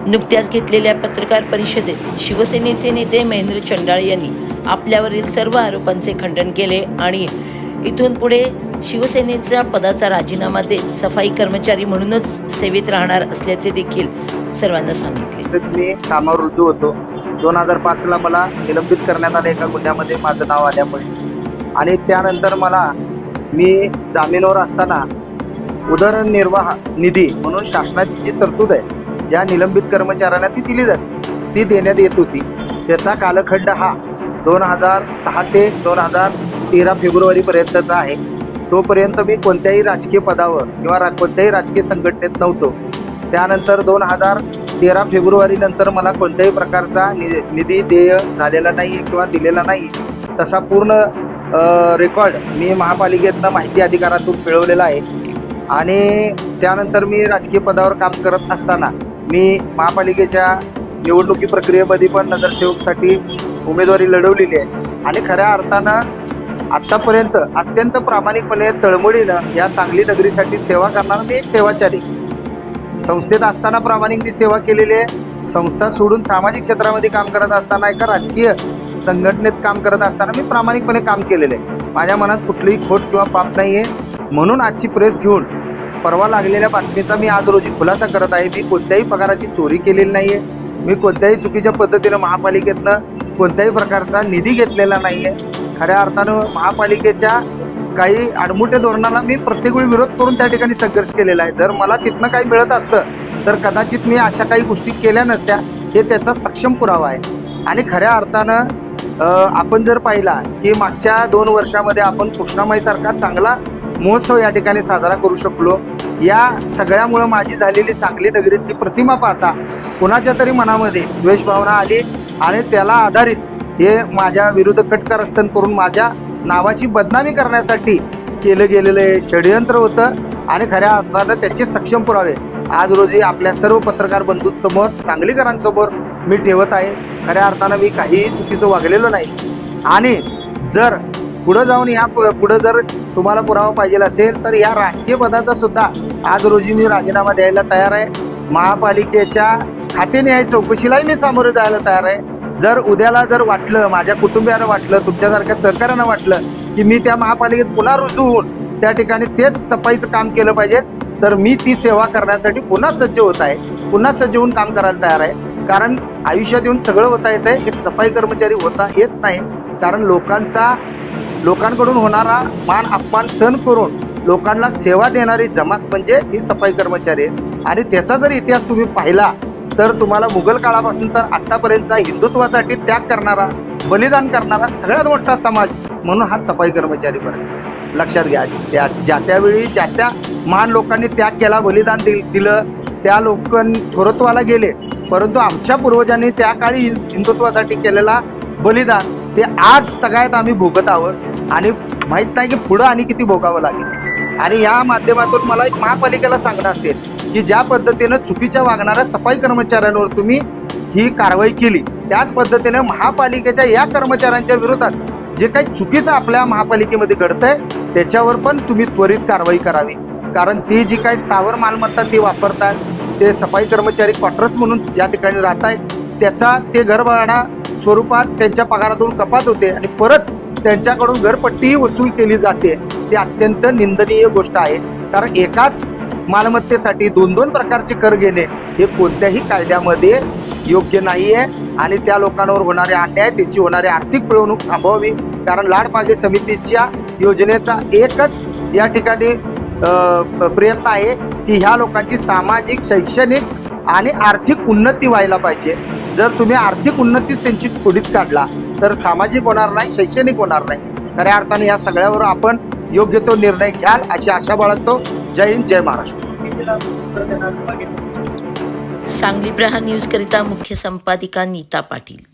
नुकत्याच घेतलेल्या पत्रकार परिषदेत शिवसेनेचे नेते महेंद्र चंडाळे यांनी आपल्यावरील सर्व आरोपांचे खंडन केले आणि इथून पुढे शिवसेनेचा पदाचा राजीनामा देत सफाई कर्मचारी म्हणूनच सेवेत राहणार असल्याचे देखील सर्वांना सांगितले. मी कामावर रुजू होतो. 2005ला मला निलंबित करण्यात आले एका गुन्ह्यामध्ये माझं नाव आल्यामुळे, आणि त्यानंतर मी जामिनावर असताना उदरनिर्वाह निधी म्हणून शासनाची जी तरतूद आहे, ज्या निलंबित कर्मचाऱ्यांना ती दिली जाते, ती देण्यात येत होती. त्याचा कालखंड हा 2006 ते 2013 फेब्रुवारीपर्यंतचा आहे. तोपर्यंत मी कोणत्याही राजकीय पदावर किंवा कोणत्याही राजकीय संघटनेत नव्हतो. त्यानंतर 2013 फेब्रुवारीनंतर मला कोणत्याही प्रकारचा निधी देय झालेला नाही आहे किंवा दिलेला नाही. तसा पूर्ण रेकॉर्ड मी महापालिकेतनं माहिती अधिकारातून मिळवलेला आहे. आणि त्यानंतर मी राजकीय पदावर काम करत असताना मी महापालिकेच्या निवडणुकी प्रक्रियेमध्ये पण नगरसेवकसाठी उमेदवारी लढवलेली आहे. आणि खऱ्या अर्थानं आत्तापर्यंत अत्यंत प्रामाणिकपणे तळमळीनं या सांगली नगरीसाठी सेवा करणारा मी एक सेवाचारी. संस्थेत असताना प्रामाणिक मी सेवा केलेली आहे. संस्था सोडून सामाजिक क्षेत्रामध्ये काम करत असताना, एका राजकीय संघटनेत काम करत असताना मी प्रामाणिकपणे काम केलेलं आहे. माझ्या मनात कुठलीही खोट किंवा पाप नाही आहे. म्हणून आजची प्रेस घेऊन परवा लागलेल्या बातमीचा मी आज रोजी खुलासा करत आहे. मी कोणत्याही पगाराची चोरी केलेली नाही आहे. मी कोणत्याही चुकीच्या पद्धतीनं महापालिकेतनं कोणत्याही प्रकारचा निधी घेतलेला नाही आहे. खऱ्या अर्थानं महापालिकेच्या काही आडमुठ्या धोरणाला मी प्रत्येक वेळी विरोध करून त्या ठिकाणी संघर्ष केलेला आहे. जर मला तिथनं काही मिळत असतं तर कदाचित मी अशा काही गोष्टी केल्या नसत्या. हे त्याचा सक्षम पुरावा आहे. आणि खऱ्या अर्थानं आपण जर पाहिला की मागच्या 2 वर्षामध्ये आपण कृष्णामाईसारखा चांगला महोत्सव या ठिकाणी साजरा करू शकलो. या सगळ्यामुळं माझी झालेली सांगली नगरीतली प्रतिमा पाहता कुणाच्या तरी मनामध्ये द्वेषभावना आली आणि त्याला आधारित हे माझ्या विरुद्ध कटकारस्थान करून माझ्या नावाची बदनामी करण्यासाठी केलं गेलेलं हे षडयंत्र होतं. आणि खऱ्या अर्थानं त्याचे सक्षम पुरावे आज रोजी आपल्या सर्व पत्रकार बंधूंसमोर, सांगलीकरांसमोर मी ठेवत आहे. खऱ्या अर्थानं मी काहीही चुकीचं वागलेलो नाही. आणि जर पुढं जाऊन पुढं जर तुम्हाला पुरावा पाहिजे असेल तर या राजकीय पदाचा सुद्धा आज रोजी मी राजीनामा द्यायला तयार आहे. महापालिकेच्या खातेन्याय चौकशीलाही मी सामोरं जायला तयार आहे. जर उद्याला जर वाटलं, माझ्या कुटुंबियांना वाटलं, तुमच्यासारख्या सहकार्यांना वाटलं की मी त्या महापालिकेत पुन्हा रुजू होऊन त्या ठिकाणी तेच सफाईचं काम केलं पाहिजे, तर मी ती सेवा करण्यासाठी पुन्हा सज्ज होत आहे. पुन्हा सज्ज होऊन काम करायला तयार आहे. कारण आयुष्यात येऊन सगळं होता येत आहे, एक सफाई कर्मचारी होता येत नाही. कारण लोकांकडून होणारा मान अपमान सहन करून लोकांना सेवा देणारी जमात म्हणजे ही सफाई कर्मचारी आहेत. आणि त्याचा जर इतिहास तुम्ही पाहिला तर तुम्हाला मुघल काळापासून तर आत्तापर्यंतचा हिंदुत्वासाठी त्याग करणारा, बलिदान करणारा सगळ्यात मोठा समाज म्हणून हा सफाई कर्मचारी वर्ग. लक्षात घ्या, ज्या त्यावेळी ज्या त्या महान लोकांनी त्याग केला, बलिदान दिलं, त्या लोकांनी थोरत्वाला गेले. परंतु आमच्या पूर्वजांनी त्या काळी हिंदुत्वासाठी केलेला बलिदान ते आज तगायत आम्ही भोगत आहोत. आणि माहीत नाही की पुढं आणि किती भोगावं लागेल. आणि या माध्यमातून मला एक महापालिकेला सांगणं असेल की ज्या पद्धतीनं चुकीच्या वागणाऱ्या सफाई कर्मचाऱ्यांवर तुम्ही ही कारवाई केली, त्याच पद्धतीनं महापालिकेच्या या कर्मचाऱ्यांच्या विरोधात जे काही चुकीचं आपल्या महापालिकेमध्ये घडतंय त्याच्यावर पण तुम्ही त्वरित कारवाई करावी. कारण ती जी काही स्थावर मालमत्ता ती वापरतात, ते सफाई कर्मचारी क्वार्टर्स म्हणून ज्या ठिकाणी राहत आहेत त्याचा ते घरभाडा स्वरूपात त्यांच्या पगारातून कपात होते आणि परत त्यांच्याकडून घरपट्टीही वसूल केली जाते. ते अत्यंत निंदनीय गोष्ट आहे. कारण एकाच मालमत्तेसाठी 2 प्रकारचे कर घेणे हे कोणत्याही कायद्यामध्ये योग्य नाही आहे. आणि त्या लोकांवर होणारे अन्याय, त्याची होणारी आर्थिक पिळवणूक थांबवावी. कारण लाडपागे समितीच्या योजनेचा एकच या ठिकाणी प्रयत्न आहे की ह्या लोकांची सामाजिक, शैक्षणिक आणि आर्थिक उन्नती व्हायला पाहिजे. जर तुम्ही आर्थिक उन्नतीच त्यांची खोडीत काढला तर सामाजिक होणार नाही, शैक्षणिक होणार नाही. खऱ्या अर्थाने या सगळ्यावर आपण योग्य तो निर्णय घ्याल अशी आशा बाळगतो. जय हिंद, जय महाराष्ट्र. सांगली प्रहार न्यूज करिता मुख्य संपादिका नीता पाटील.